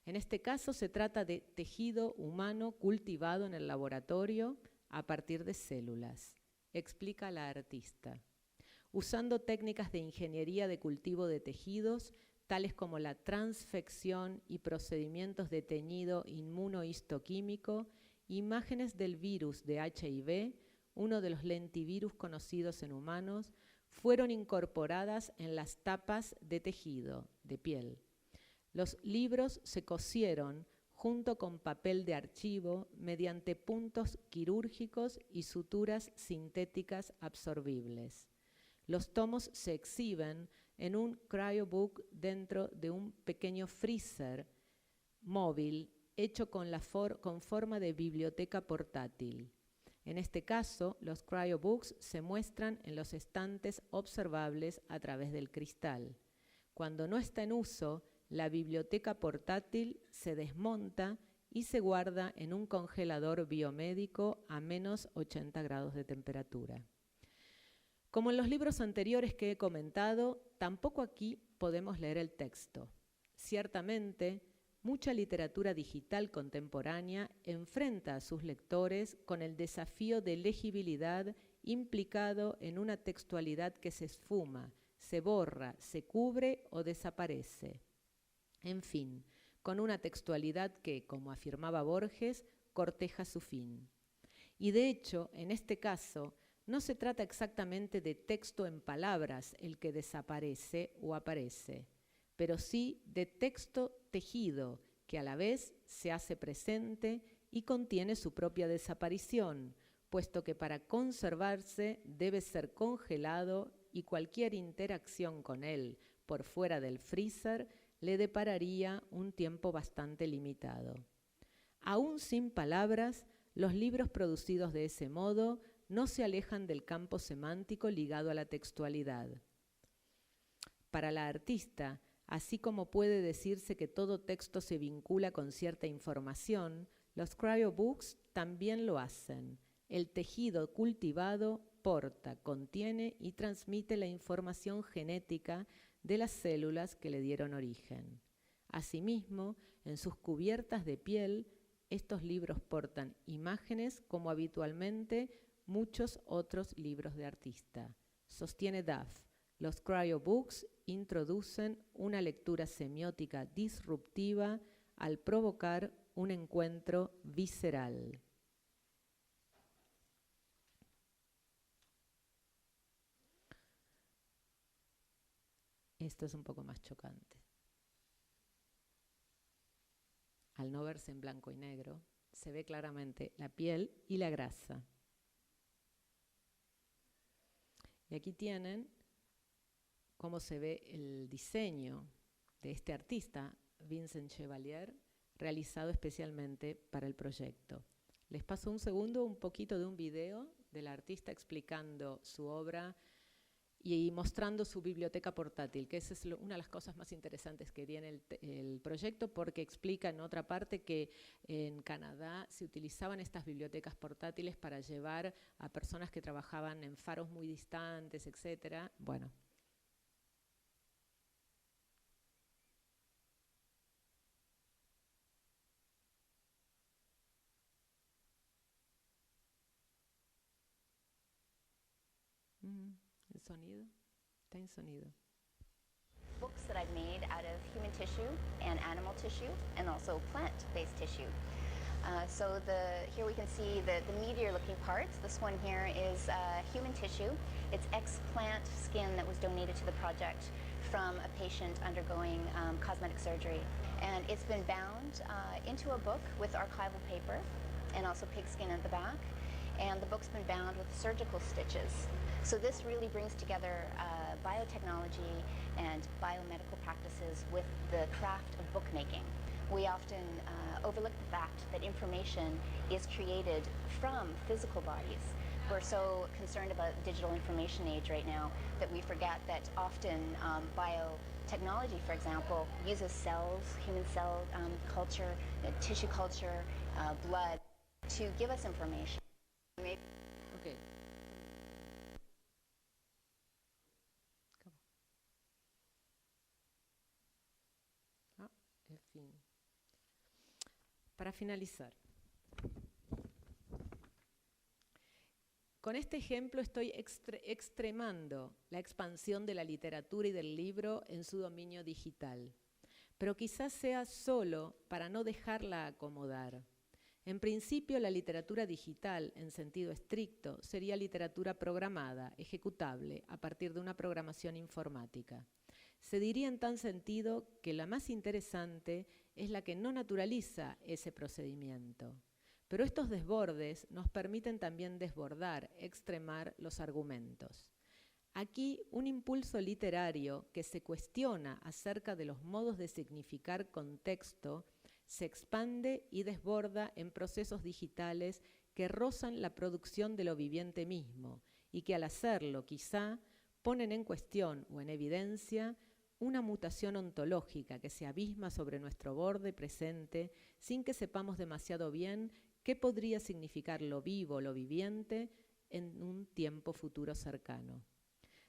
En este caso se trata de tejido humano cultivado en el laboratorio a partir de células, explica la artista. Usando técnicas de ingeniería de cultivo de tejidos, tales como la transfección y procedimientos de teñido inmunohistoquímico, imágenes del virus de HIV, uno de los lentivirus conocidos en humanos, fueron incorporadas en las tapas de tejido, de piel. Los libros se cosieron junto con papel de archivo mediante puntos quirúrgicos y suturas sintéticas absorbibles. Los tomos se exhiben en un cryobook dentro de un pequeño freezer móvil hecho con forma de biblioteca portátil. En este caso, los cryobooks se muestran en los estantes observables a través del cristal. Cuando no está en uso, la biblioteca portátil se desmonta y se guarda en un congelador biomédico a menos 80 grados de temperatura. Como en los libros anteriores que he comentado, tampoco aquí podemos leer el texto. Ciertamente, mucha literatura digital contemporánea enfrenta a sus lectores con el desafío de legibilidad implicado en una textualidad que se esfuma, se borra, se cubre o desaparece. En fin, con una textualidad que, como afirmaba Borges, corteja su fin. Y de hecho, en este caso, no se trata exactamente de texto en palabras el que desaparece o aparece, pero sí de texto tejido que a la vez se hace presente y contiene su propia desaparición, puesto que para conservarse debe ser congelado y cualquier interacción con él por fuera del freezer le depararía un tiempo bastante limitado. Aún sin palabras, los libros producidos de ese modo no se alejan del campo semántico ligado a la textualidad. Para la artista, así como puede decirse que todo texto se vincula con cierta información, los cryobooks también lo hacen. El tejido cultivado porta, contiene y transmite la información genética de las células que le dieron origen. Asimismo, en sus cubiertas de piel, estos libros portan imágenes como habitualmente muchos otros libros de artista. Sostiene Duff, los cryobooks introducen una lectura semiótica disruptiva al provocar un encuentro visceral. Esto es un poco más chocante. Al no verse en blanco y negro, se ve claramente la piel y la grasa. Y aquí tienen cómo se ve el diseño de este artista, Vincent Chevalier, realizado especialmente para el proyecto. Les paso un poquito de un video del artista explicando su obra y mostrando su biblioteca portátil, que esa es una de las cosas más interesantes que tiene el proyecto, porque explica en otra parte que en Canadá se utilizaban estas bibliotecas portátiles para llevar a personas que trabajaban en faros muy distantes, etc. Bueno. sonido? Está en sonido. Books that I've made out of human tissue and animal tissue and also plant-based tissue. Here we can see the meatier looking parts. This one here is human tissue. It's ex-plant skin that was donated to the project from a patient undergoing cosmetic surgery. And it's been bound into a book with archival paper and also pigskin at the back. And the book's been bound with surgical stitches. So this really brings together biotechnology and biomedical practices with the craft of bookmaking. We often overlook the fact that information is created from physical bodies. We're so concerned about the digital information age right now that we forget that often biotechnology, for example, uses cells, human cell culture, tissue culture, blood, to give us information. Ok. En fin. Para finalizar, con este ejemplo estoy extremando la expansión de la literatura y del libro en su dominio digital, pero quizás sea solo para no dejarla acomodar. En principio, la literatura digital, en sentido estricto, sería literatura programada, ejecutable, a partir de una programación informática. Se diría en tal sentido que la más interesante es la que no naturaliza ese procedimiento. Pero estos desbordes nos permiten también desbordar, extremar los argumentos. Aquí un impulso literario que se cuestiona acerca de los modos de significar contexto se expande y desborda en procesos digitales que rozan la producción de lo viviente mismo y que al hacerlo quizá ponen en cuestión o en evidencia una mutación ontológica que se abisma sobre nuestro borde presente sin que sepamos demasiado bien qué podría significar lo vivo, lo viviente, en un tiempo futuro cercano.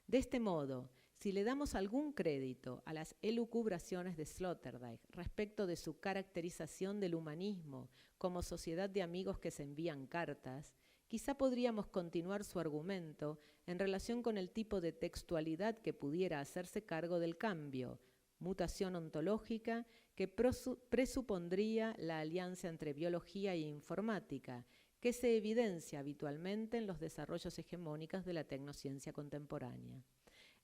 De este modo, si le damos algún crédito a las elucubraciones de Sloterdijk respecto de su caracterización del humanismo como sociedad de amigos que se envían cartas, quizá podríamos continuar su argumento en relación con el tipo de textualidad que pudiera hacerse cargo del cambio, mutación ontológica que presupondría la alianza entre biología e informática, que se evidencia habitualmente en los desarrollos hegemónicos de la tecnociencia contemporánea.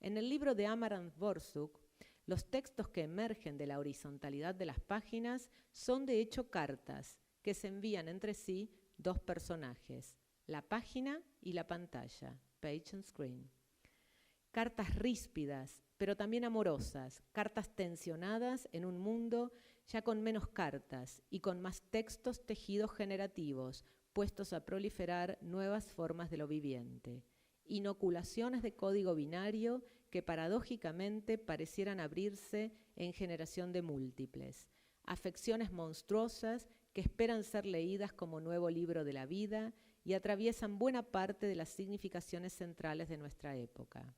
En el libro de Amarant Borsuk, los textos que emergen de la horizontalidad de las páginas son de hecho cartas que se envían entre sí dos personajes, la página y la pantalla, page and screen. Cartas ríspidas, pero también amorosas, cartas tensionadas en un mundo ya con menos cartas y con más textos tejidos generativos, puestos a proliferar nuevas formas de lo viviente. Inoculaciones de código binario que paradójicamente parecieran abrirse en generación de múltiples. Afecciones monstruosas que esperan ser leídas como nuevo libro de la vida y atraviesan buena parte de las significaciones centrales de nuestra época.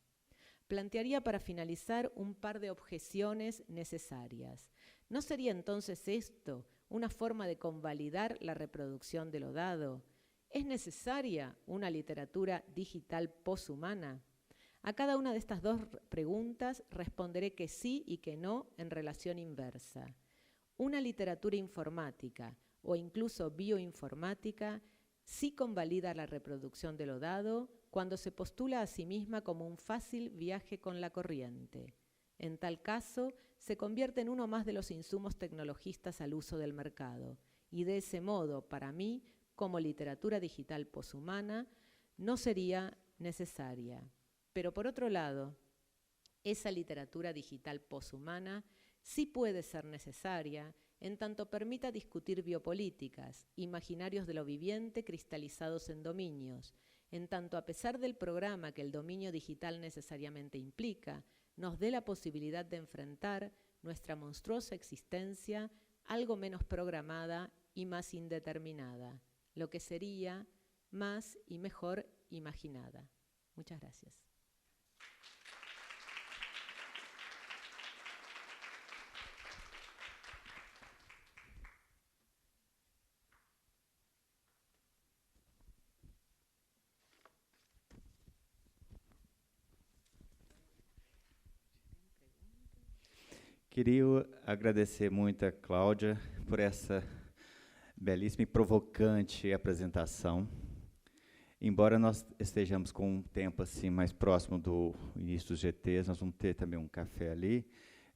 Plantearía para finalizar un par de objeciones necesarias. ¿No sería entonces esto una forma de convalidar la reproducción de lo dado? ¿Es necesaria una literatura digital poshumana? A cada una de estas dos preguntas responderé que sí y que no en relación inversa. Una literatura informática o incluso bioinformática sí convalida la reproducción de lo dado cuando se postula a sí misma como un fácil viaje con la corriente. En tal caso, se convierte en uno más de los insumos tecnologistas al uso del mercado y de ese modo, para mí, como literatura digital poshumana, no sería necesaria. Pero por otro lado, esa literatura digital poshumana sí puede ser necesaria en tanto permita discutir biopolíticas, imaginarios de lo viviente cristalizados en dominios, en tanto a pesar del programa que el dominio digital necesariamente implica, nos dé la posibilidad de enfrentar nuestra monstruosa existencia algo menos programada y más indeterminada, lo que sería más y mejor imaginada. Muchas gracias. Queria agradecer muito a Cláudia por essa belíssima e provocante apresentação. Embora nós estejamos com um tempo assim mais próximo do início dos GTs, nós vamos ter também um café ali.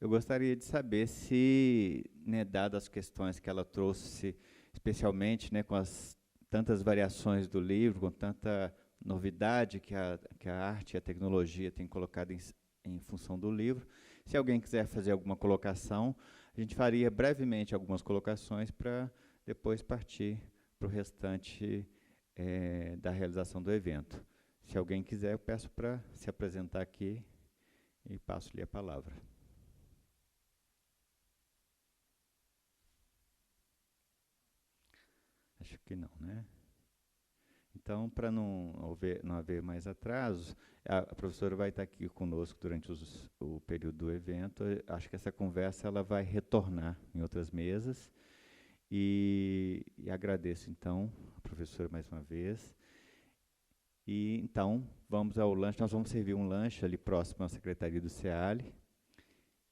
Eu gostaria de saber se, né, dadas as questões que ela trouxe, especialmente, né, com as tantas variações do livro, com tanta novidade que a arte e a tecnologia têm colocado em função do livro, se alguém quiser fazer alguma colocação, a gente faria brevemente algumas colocações para depois partir para o restante da realização do evento. Se alguém quiser, eu peço para se apresentar aqui e passo-lhe a palavra. Acho que não, né? Então, para não haver mais atrasos, a professora vai estar aqui conosco durante o período do evento. Acho que essa conversa ela vai retornar em outras mesas. E agradeço, então, a professora mais uma vez. E, então, vamos ao lanche. Nós vamos servir um lanche ali próximo à Secretaria do SEALI.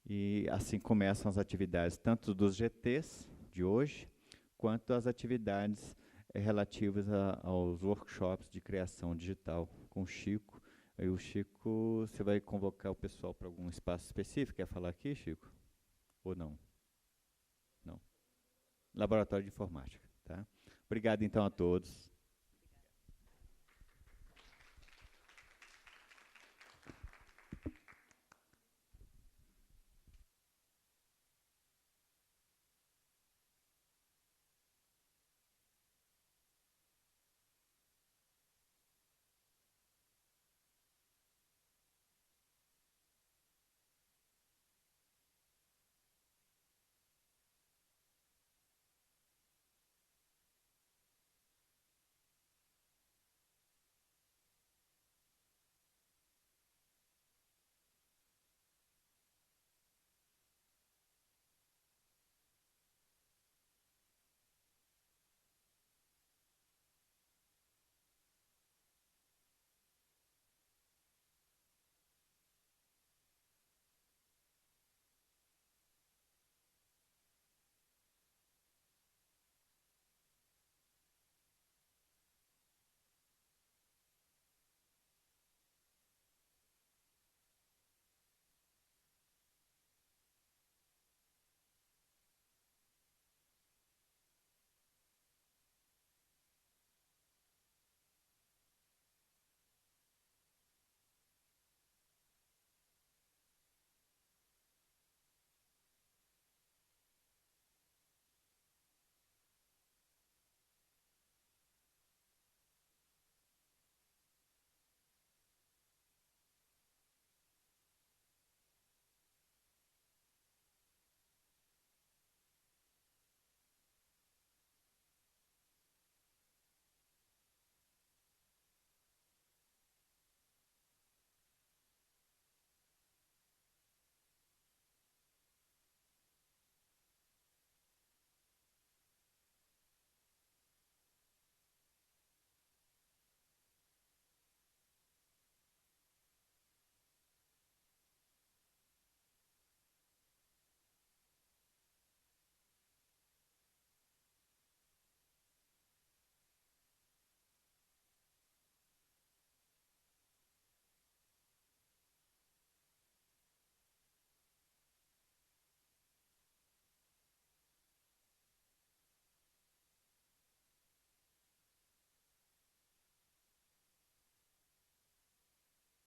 E assim começam as atividades, tanto dos GTs de hoje, quanto as atividades relativas aos workshops de criação digital com o Chico. Aí o Chico, você vai convocar o pessoal para algum espaço específico? Quer falar aqui, Chico? Ou não? Não. Laboratório de Informática. Tá? Obrigado, então, a todos.